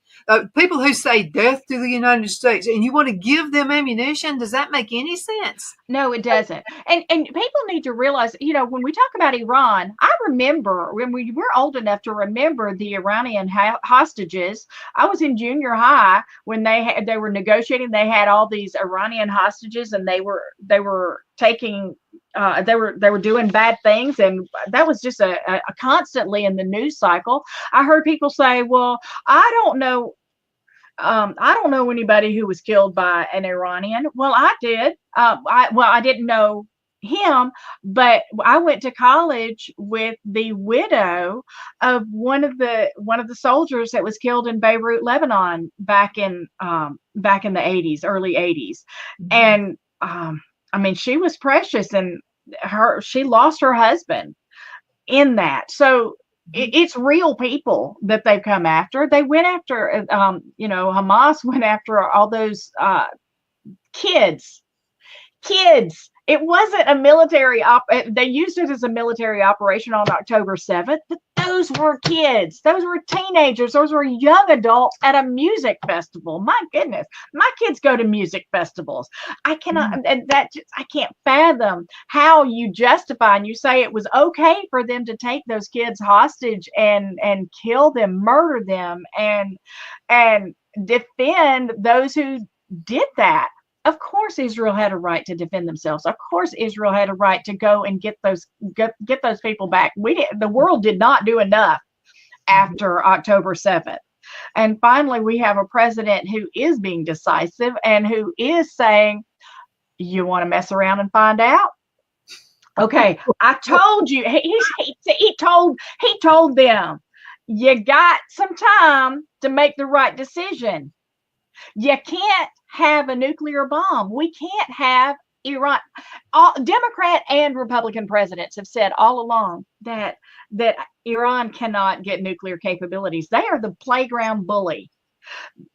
People who say death to the United States, and you want to give them ammunition? Does that make any sense? No, it doesn't. And people need to realize, when we talk about Iran, I remember when we're old enough to remember the Iranian hostages. I was in junior high when they were negotiating. They had all these Iranian hostages, and they were taking. They were doing bad things, and that was just a constantly in the news cycle. I heard people say, "Well, I don't know anybody who was killed by an Iranian." Well, I did. I didn't know him, but I went to college with the widow of one of the soldiers that was killed in Beirut, Lebanon, back in the 80s, early 80s, and I mean, she was precious, and she lost her husband in that. So it's real people that they've come after. They went after, Hamas went after all those kids. It wasn't a military they used it as a military operation on October 7th, but those were kids. Those were teenagers. Those were young adults at a music festival. My goodness, my kids go to music festivals. I cannot, and I can't fathom how you justify and you say it was okay for them to take those kids hostage and kill them, murder them, and defend those who did that. Of course, Israel had a right to defend themselves. Of course, Israel had a right to go and get those people back. The world did not do enough after October 7th. And finally, we have a president who is being decisive and who is saying, "You want to mess around and find out? Okay, I told you." He told them, "You got some time to make the right decision. You can't have a nuclear bomb. We can't have Iran." Democrat and Republican presidents have said all along that Iran cannot get nuclear capabilities. They are the playground bully.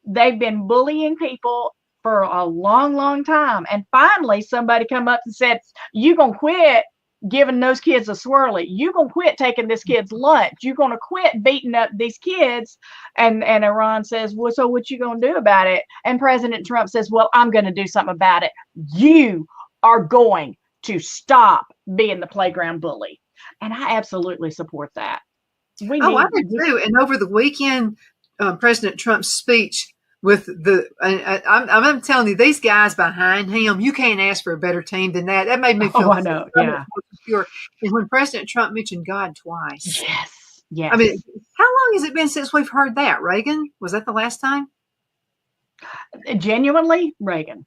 They've been bullying people for a long, long time. And finally, somebody come up and said, "You gonna quit giving those kids a swirly. You gonna quit taking this kid's lunch. You gonna quit beating up these kids." And Iran says, "Well, so what you gonna do about it?" And President Trump says, "Well, I'm gonna do something about it. You are going to stop being the playground bully." And I absolutely support that. I do too. And over the weekend, President Trump's speech with I'm telling you, these guys behind him, you can't ask for a better team than that. That made me feel. Oh, I know. Yeah. Secure. And when President Trump mentioned God twice. Yes. I mean, how long has it been since we've heard that? Reagan? Was that the last time? Genuinely, Reagan.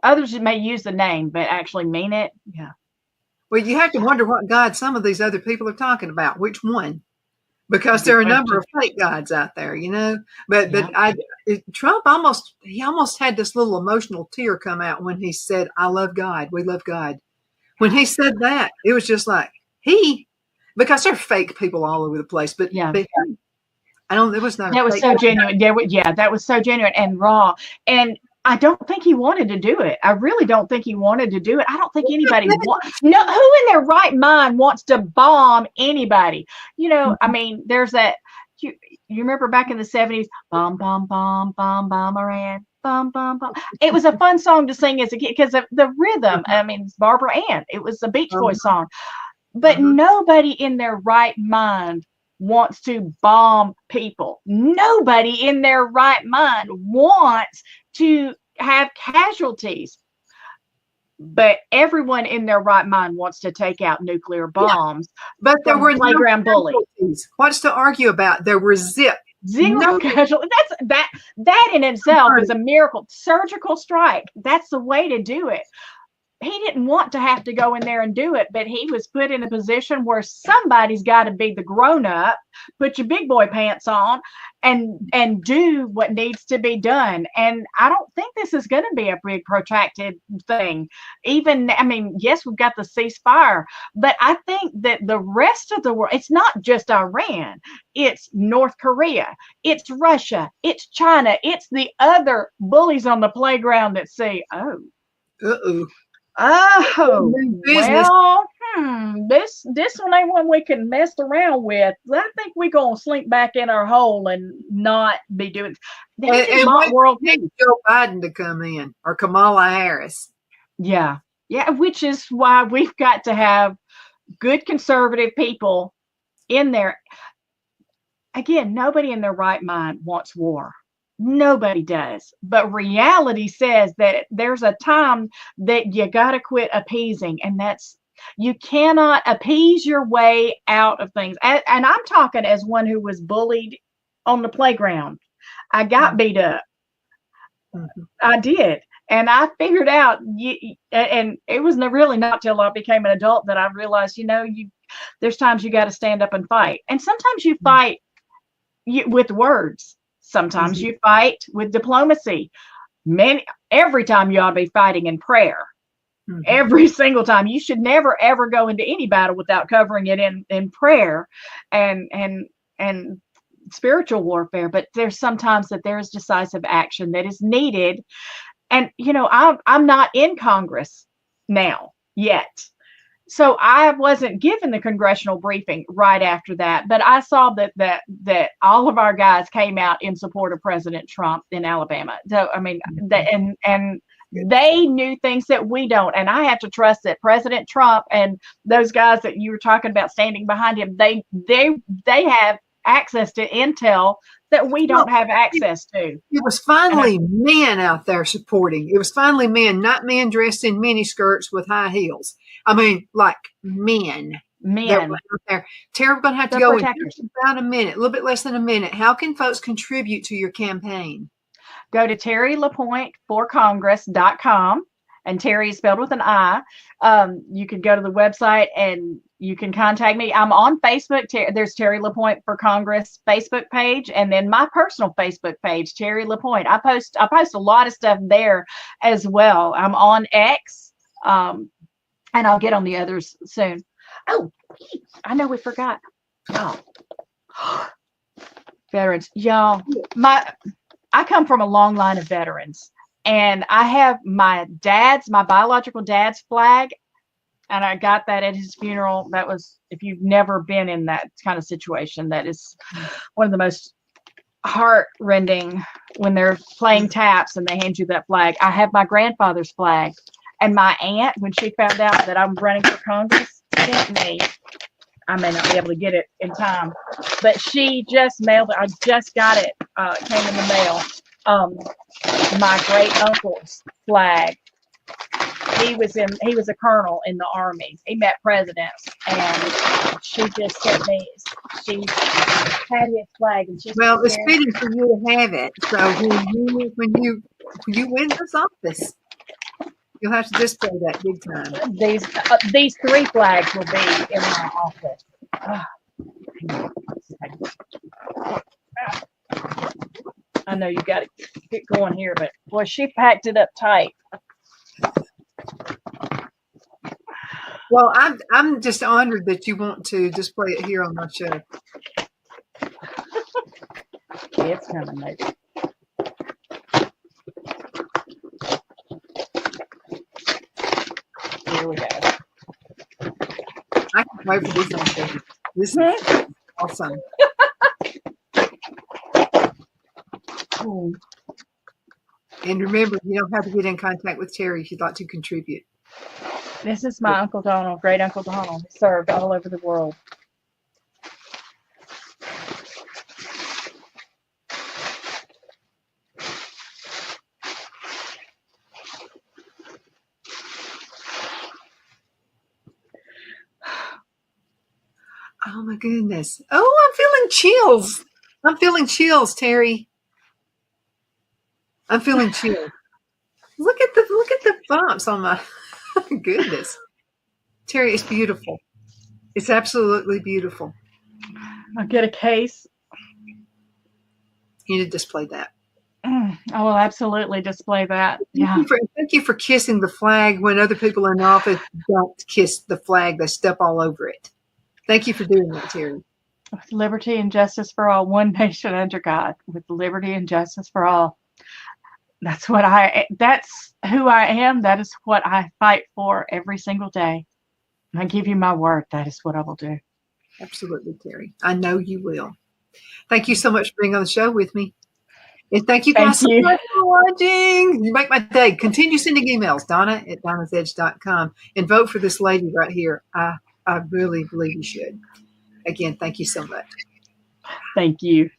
Others may use the name, but actually mean it. Yeah. Well, you have to wonder what God some of these other people are talking about. Which one? Because there are a number of fake gods out there, But Trump almost had this little emotional tear come out when he said, "I love God. We love God." When he said that, it was just like because there are fake people all over the place. But yeah, I don't. It was not. That was so genuine. Yeah, that was so genuine and raw. And I don't think he wanted to do it. I really don't think he wanted to do it. I don't think anybody who in their right mind wants to bomb anybody. I mean, there's that. You remember back in the 70s, bomb, bomb, bomb, bomb, bomb, Iran, bomb, bomb, bomb. It was a fun song to sing as a kid because of the rhythm. I mean, it's Barbara Ann. It was a Beach Boys song. But nobody in their right mind wants to bomb people. Nobody in their right mind wants to have casualties. But everyone in their right mind wants to take out nuclear bombs. Yeah. But there were playground bullies. What's to argue about? There were zero casualties. That in itself is a miracle. Surgical strike. That's the way to do it. he didn't want to have to go in there and do it, but he was put in a position where somebody's got to be the grown up, put your big boy pants on, and do what needs to be done. And I don't think this is going to be a big protracted thing. Even, I mean, yes, we've got the ceasefire, but I think that the rest of the world, it's not just Iran, it's North Korea, it's Russia, it's China, it's the other bullies on the playground that say, oh, Uh-oh. oh, Business. well, this one ain't one we can mess around with. I think we're gonna slink back in our hole and not be doing. This is not world peace. Joe Biden to come in, or Kamala Harris. Yeah, which is why we've got to have good conservative people in there. Again, nobody in their right mind wants war. Nobody does. But reality says that there's a time that you got to quit appeasing. And that's, you cannot appease your way out of things. And I'm talking as one who was bullied on the playground. I got beat up. Mm-hmm. I did. And I figured out, and it was really not till I became an adult that I realized, there's times you got to stand up and fight. And sometimes you fight with words. Sometimes you fight with diplomacy. Every time you ought to be fighting in prayer. Mm-hmm. Every single time. You should never, ever go into any battle without covering it in prayer and spiritual warfare. But there's sometimes that there's decisive action that is needed. And, I'm not in Congress now yet. So I wasn't given the congressional briefing right after that, but I saw that all of our guys came out in support of President Trump in Alabama. So I mean, and they knew things that we don't, and I have to trust that President Trump and those guys that you were talking about standing behind him, they have access to intel that we don't have access to. It was finally men out there supporting. It was finally men, not men dressed in mini skirts with high heels. I mean, like men. That were out there. Terri, we're going to have to go in just about a minute, a little bit less than a minute. How can folks contribute to your campaign? Go to TerriLaPointForCongress.com, and Terri is spelled with an I. You can go to the website and you can contact me. I'm on Facebook. There's Terri LaPoint for Congress Facebook page, and then my personal Facebook page, Terri LaPoint. I post a lot of stuff there as well. I'm on X, and I'll get on the others soon. Oh, I know we forgot. Oh, veterans, y'all. I come from a long line of veterans, and I have my biological dad's flag. And I got that at his funeral. That was, if you've never been in that kind of situation, that is one of the most heart-rending when they're playing taps and they hand you that flag. I have my grandfather's flag. And my aunt, when she found out that I'm running for Congress, sent me, I may not be able to get it in time, but she just mailed it. I just got it. It came in the mail. My great uncle's flag. He was a colonel in the Army. He met presidents, and she just sent me. She had his flag, and it's fitting for you to have it. So when you win this office, you'll have to display that big time. These 3 flags will be in my office. I know you got to get going here, but boy, she packed it up tight. Well, I'm just honored that you want to display it here on my show. It's coming, maybe. Here we go. I can't wait for this one. This is awesome. And remember, you don't have to get in contact with Terri if you'd like to contribute. This is my Uncle Donald, great Uncle Donald. He served all over the world. Oh my goodness. Oh, I'm feeling chills. Terri. I'm feeling chills. Look at the bumps on my Goodness. Terri, it's beautiful. It's absolutely beautiful. I'll get a case. You need to display that. I will absolutely display that. Yeah. Thank you for kissing the flag when other people in office don't kiss the flag. They step all over it. Thank you for doing that, Terri. With liberty and justice for all, one nation under God, with liberty and justice for all. That's who I am. That is what I fight for every single day. And I give you my word. That is what I will do. Absolutely, Terri. I know you will. Thank you so much for being on the show with me. And thank you guys so much for watching. You make my day. Continue sending emails, Donna@donnasedge.com, and vote for this lady right here. I really believe you should. Again, thank you so much. Thank you.